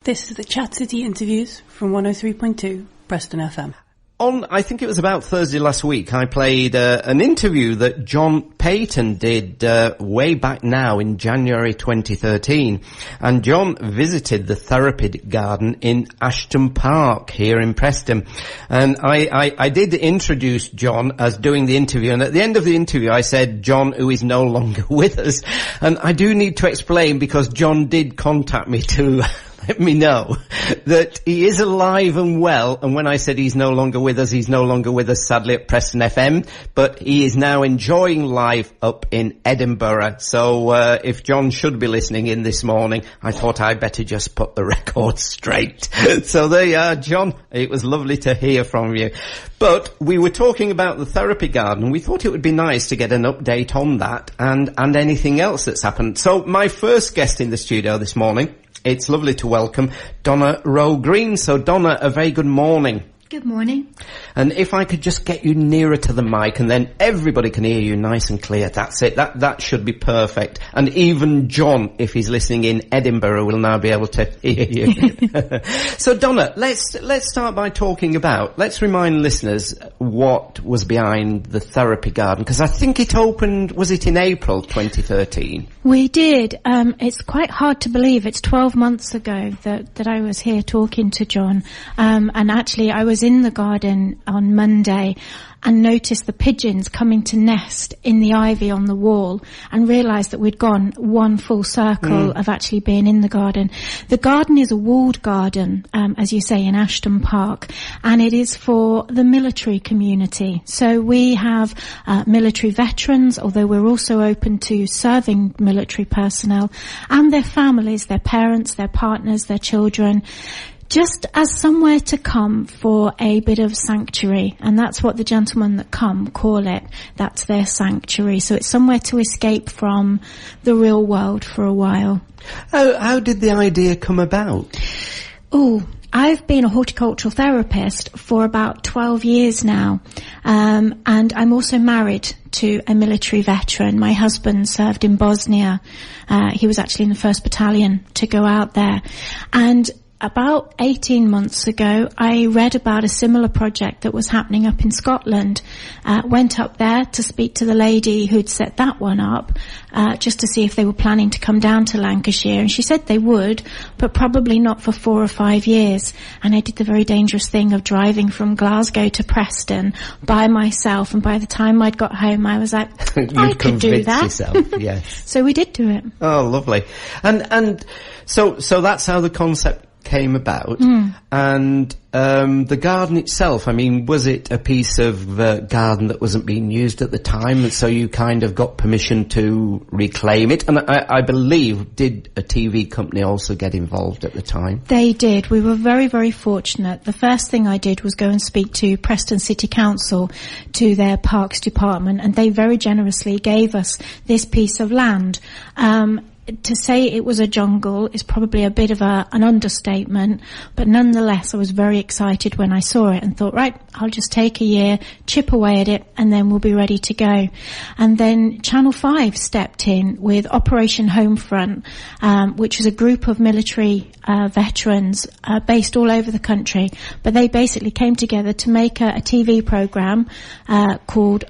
This is the Chat City interviews from 103.2 Preston FM. I think it was about Thursday last week, I played an interview that John Payton did way back now in January 2013. And John visited the therapy garden in Ashton Park here in Preston. And I did introduce John as doing the interview. And at the end of the interview, I said, John, who is no longer with us. And I do need to explain because John did contact me to let me know that he is alive and well. And when I said he's no longer with us, he's no longer with us, sadly, at Preston FM. But he is now enjoying life up in Edinburgh. So if John should be listening in this morning, I thought I'd better just put the record straight. So there you are, John. It was lovely to hear from you. But we were talking about the therapy garden. We thought it would be nice to get an update on that and anything else that's happened. So my first guest in the studio this morning, it's lovely to welcome Donna Rowe-Green. So, Donna, a very good morning. Good morning. And if I could just get you nearer to the mic and then everybody can hear you nice and clear. That's it. That should be perfect. And even John, if he's listening in Edinburgh, will now be able to hear you. So, Donna, let's start by talking about, let's remind listeners what was behind the therapy garden, because I think it opened, was it in April 2013? We did. It's quite hard to believe. It's 12 months ago that I was here talking to John. And actually I was in the garden on Monday and noticed the pigeons coming to nest in the ivy on the wall and realised that we'd gone one full circle of actually being in the garden. The garden is a walled garden, as you say, in Ashton Park, and it is for the military community. So we have military veterans, although we're also open to serving military personnel and their families, their parents, their partners, their children, just as somewhere to come for a bit of sanctuary. And that's what the gentlemen that come call it. That's their sanctuary. So it's somewhere to escape from the real world for a while. How did the idea come about? I've been a horticultural therapist for about 12 years now. And I'm also married to a military veteran. My husband served in Bosnia. He was actually in the 1st Battalion to go out there. And about 18 months ago, I read about a similar project that was happening up in Scotland. Went up there to speak to the lady who'd set that one up, just to see if they were planning to come down to Lancashire. And she said they would, but probably not for 4 or 5 years. And I did the very dangerous thing of driving from Glasgow to Preston by myself. And by the time I'd got home, I was like, I could do that. Yourself, yes. So we did do it. Oh, lovely. And so that's how the concept came about. And the garden itself, I mean, was it a piece of garden that wasn't being used at the time, and so you kind of got permission to reclaim it? And I believe, did a TV company also get involved at the time? They did. We were very, very fortunate. The first thing I did was go and speak to Preston City Council, to their parks department, and they very generously gave us this piece of land. To say it was a jungle is probably a bit of an understatement, but nonetheless I was very excited when I saw it and thought, right, I'll just take a year, chip away at it, and then we'll be ready to go. And then Channel 5 stepped in with Operation Homefront, which is a group of military veterans based all over the country, but they basically came together to make a TV programme called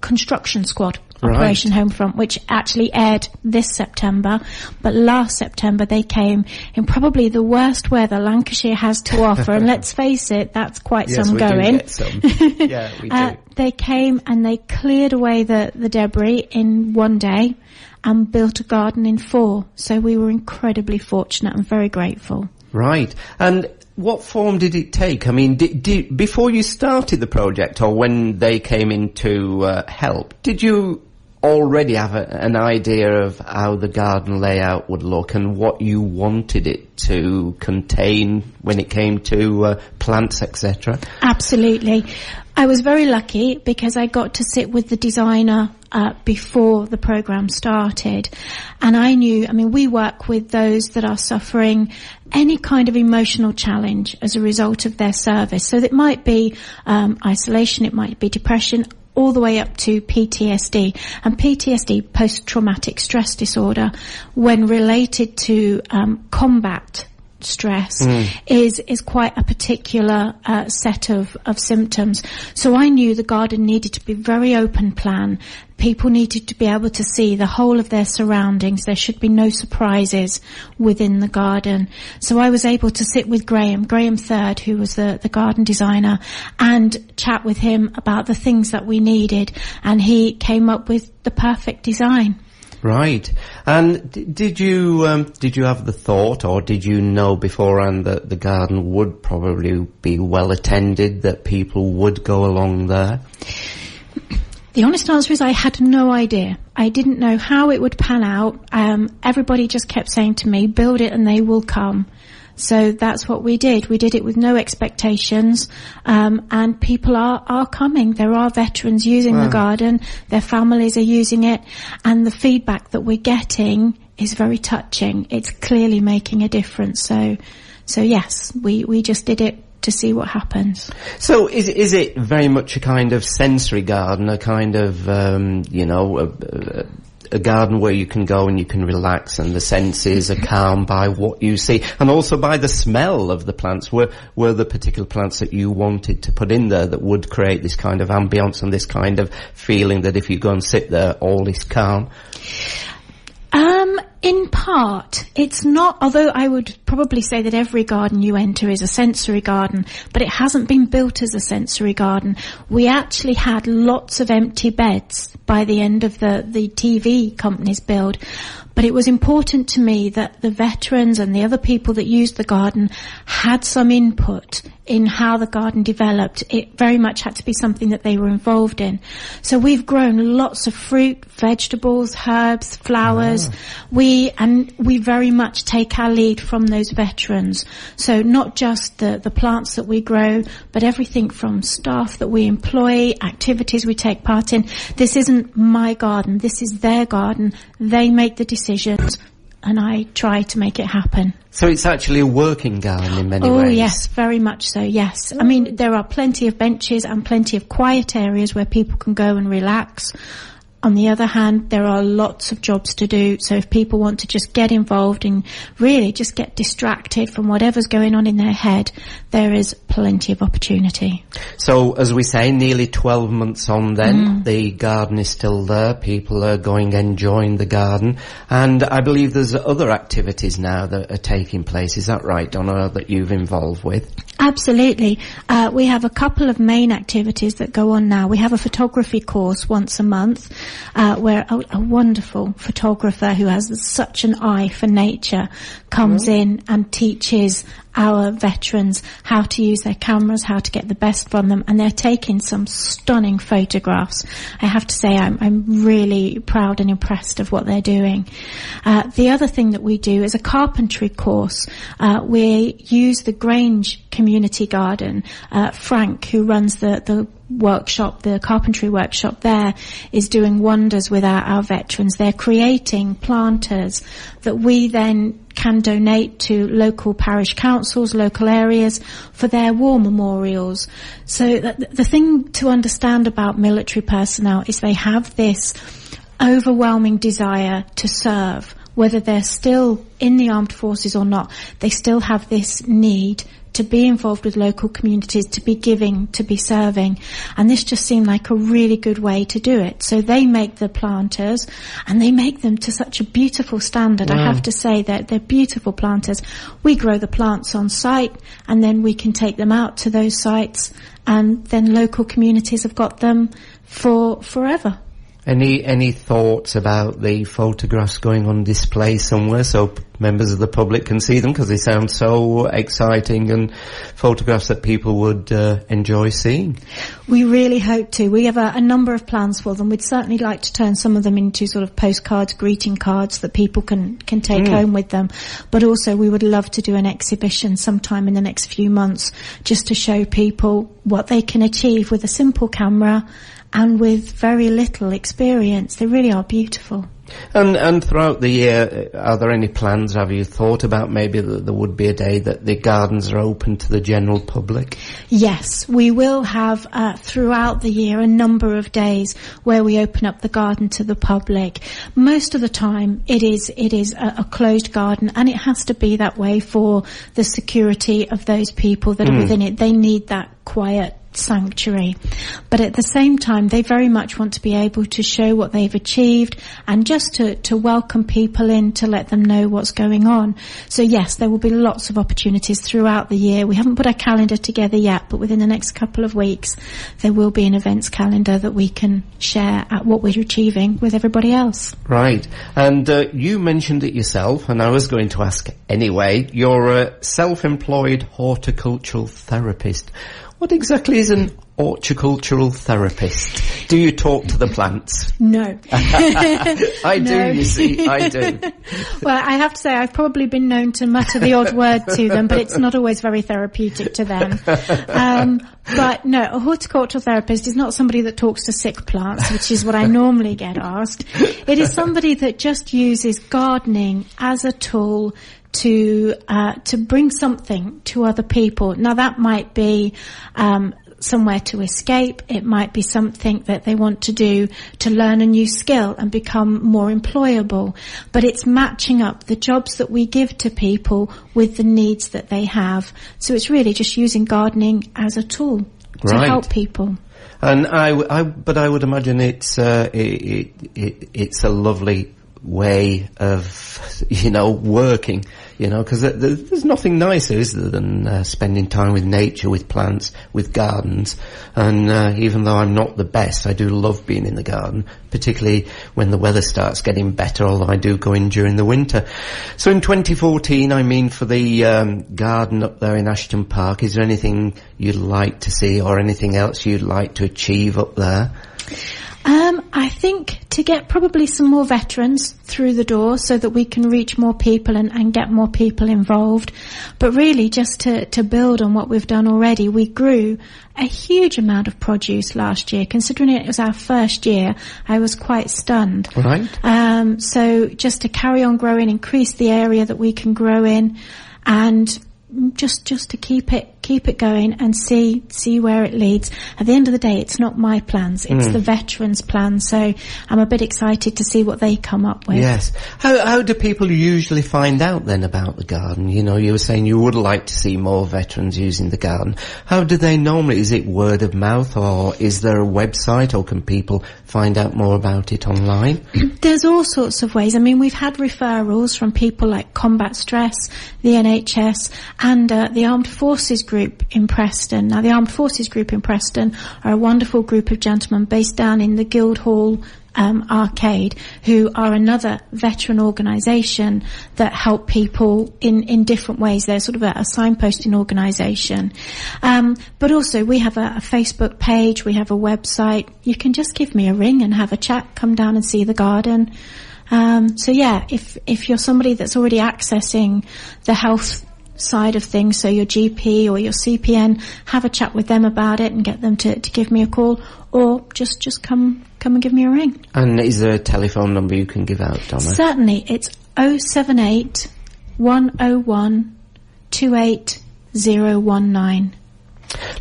Construction Squad. Operation Homefront, which actually aired this September, but last September they came in probably the worst weather Lancashire has to offer, and let's face it, that's quite some going. Yes, we do get some. Yeah, we do. They came and they cleared away the debris in one day and built a garden in 4. So we were incredibly fortunate and very grateful. Right. And what form did it take? I mean, before you started the project, or when they came in to help, did you already have an idea of how the garden layout would look and what you wanted it to contain when it came to plants, etc.? Absolutely. I was very lucky because I got to sit with the designer before the programme started, and I knew, I mean, we work with those that are suffering any kind of emotional challenge as a result of their service. So it might be isolation, it might be depression, all the way up to PTSD. And PTSD, post-traumatic stress disorder, when related to combat stress, is quite a particular set of symptoms. So I knew the garden needed to be very open plan. People needed to be able to see the whole of their surroundings. There should be no surprises within the garden. So I was able to sit with Graham Third, who was the garden designer, and chat with him about the things that we needed. And he came up with the perfect design. Right. And did you have the thought, or did you know beforehand that the garden would probably be well attended, that people would go along there? The honest answer is I had no idea. I didn't know how it would pan out. Everybody just kept saying to me, build it and they will come. So that's what we did. We did it with no expectations, and people are coming. There are veterans using the garden. Their families are using it, and the feedback that we're getting is very touching. It's clearly making a difference. So yes, we just did it to see what happens. So is it very much a kind of sensory garden, a kind of, a garden where you can go and you can relax and the senses are calm by what you see and also by the smell of the plants? Were the particular plants that you wanted to put in there that would create this kind of ambience and this kind of feeling that if you go and sit there, all is calm? In part, it's not, although I would probably say that every garden you enter is a sensory garden, but it hasn't been built as a sensory garden. We actually had lots of empty beds by the end of the TV company's build. But it was important to me that the veterans and the other people that used the garden had some input in how the garden developed. It very much had to be something that they were involved in. So we've grown lots of fruit, vegetables, herbs, flowers. We very much take our lead from those veterans. So not just the plants that we grow, but everything from staff that we employ, activities we take part in. This isn't my garden. This is their garden. They make the decisions, and I try to make it happen. So it's actually a working garden in many ways? Oh, yes, very much so, yes. I mean, there are plenty of benches and plenty of quiet areas where people can go and relax. On the other hand, there are lots of jobs to do, so if people want to just get involved and really just get distracted from whatever's going on in their head, there is plenty of opportunity. So, as we say, nearly 12 months on then, the garden is still there, people are going enjoying the garden, and I believe there's other activities now that are taking place. Is that right, Donna, that you've involved with? Absolutely. We have a couple of main activities that go on now. We have a photography course once a month, where a wonderful photographer who has such an eye for nature comes in and teaches our veterans how to use their cameras, how to get the best from them, and they're taking some stunning photographs. I have to say I'm really proud and impressed of what they're doing. The other thing that we do is a carpentry course. We use the Grange Community Garden. Frank, who runs the workshop, the carpentry workshop there, is doing wonders with our veterans. They're creating planters that we then can donate to local parish councils, local areas for their war memorials. So the thing to understand about military personnel is they have this overwhelming desire to serve. Whether they're still in the armed forces or not, they still have this need to be involved with local communities, to be giving, to be serving. And this just seemed like a really good way to do it. So they make the planters, and they make them to such a beautiful standard. I have to say that they're beautiful planters. We grow the plants on site, and then we can take them out to those sites, and then local communities have got them for forever. Any thoughts about the photographs going on display somewhere so members of the public can see them, because they sound so exciting and photographs that people would enjoy seeing? We really hope to. We have a number of plans for them. We'd certainly like to turn some of them into sort of postcards, greeting cards that people can take home with them. But also we would love to do an exhibition sometime in the next few months just to show people what they can achieve with a simple camera and with very little experience. They really are beautiful. And throughout the year, are there any plans? Have you thought about maybe that there would be a day that the gardens are open to the general public? Yes, we will have throughout the year a number of days where we open up the garden to the public. Most of the time it is a closed garden, and it has to be that way for the security of those people that are within it. They need that quiet sanctuary, but at the same time they very much want to be able to show what they've achieved and just to welcome people in, to let them know what's going on. So yes, there will be lots of opportunities throughout the year. We haven't put our calendar together yet, but within the next couple of weeks there will be an events calendar that we can share at what we're achieving with everybody else. Right. And you mentioned it yourself, and I was going to ask anyway. You're a self-employed horticultural therapist. What exactly is an horticultural therapist? Do you talk to the plants? No. I do, you see, I do. Well, I have to say I've probably been known to mutter the odd word to them, but it's not always very therapeutic to them. But no, a horticultural therapist is not somebody that talks to sick plants, which is what I normally get asked. It is somebody that just uses gardening as a tool to bring something to other people. Now that might be somewhere to escape. It might be something that they want to do to learn a new skill and become more employable. But it's matching up the jobs that we give to people with the needs that they have. So it's really just using gardening as a tool to help people. And I would imagine it's a lovely way of, working, because there's nothing nicer, is there, than spending time with nature, with plants, with gardens. And even though I'm not the best, I do love being in the garden, particularly when the weather starts getting better, although I do go in during the winter. So in 2014, for the garden up there in Ashton Park, is there anything you'd like to see or anything else you'd like to achieve up there? I think to get probably some more veterans through the door so that we can reach more people and get more people involved. But really just to build on what we've done already. We grew a huge amount of produce last year. Considering it was our first year, I was quite stunned. Right. So just to carry on growing, increase the area that we can grow in, and just to keep it going and see where it leads. At the end of the day, it's not my plans, it's the veterans' plans. So I'm a bit excited to see what they come up with. Yes. How do people usually find out then about the garden? You were saying you would like to see more veterans using the garden. How do they normally? Is it word of mouth, or is there a website, or can people find out more about it online? There's all sorts of ways. We've had referrals from people like Combat Stress, the NHS, and the Armed Forces Group in Preston. Now, the Armed Forces Group in Preston are a wonderful group of gentlemen based down in the Guildhall Arcade, who are another veteran organisation that help people in different ways. They're sort of a signposting organisation. But also we have a Facebook page, we have a website. You can just give me a ring and have a chat, come down and see the garden. So yeah, if you're somebody that's already accessing the health side of things, so your GP or your CPN, have a chat with them about it and get them to give me a call, or just come and give me a ring. And is there a telephone number you can give out, Donna? Certainly, it's 078 101 28019.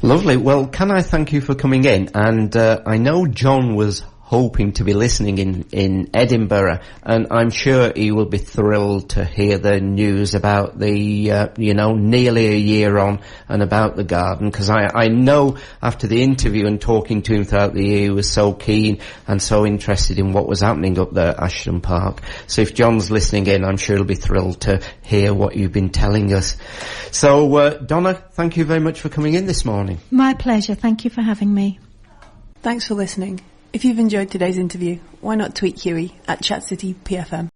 Lovely. Well, can I thank you for coming in? And I know John was hoping to be listening in Edinburgh, and I'm sure he will be thrilled to hear the news about the, nearly a year on, and about the garden, because I know after the interview and talking to him throughout the year, he was so keen and so interested in what was happening up there at Ashton Park. So if John's listening in, I'm sure he'll be thrilled to hear what you've been telling us. So, Donna, thank you very much for coming in this morning. My pleasure. Thank you for having me. Thanks for listening. If you've enjoyed today's interview, why not tweet Huey at ChatCityPFM?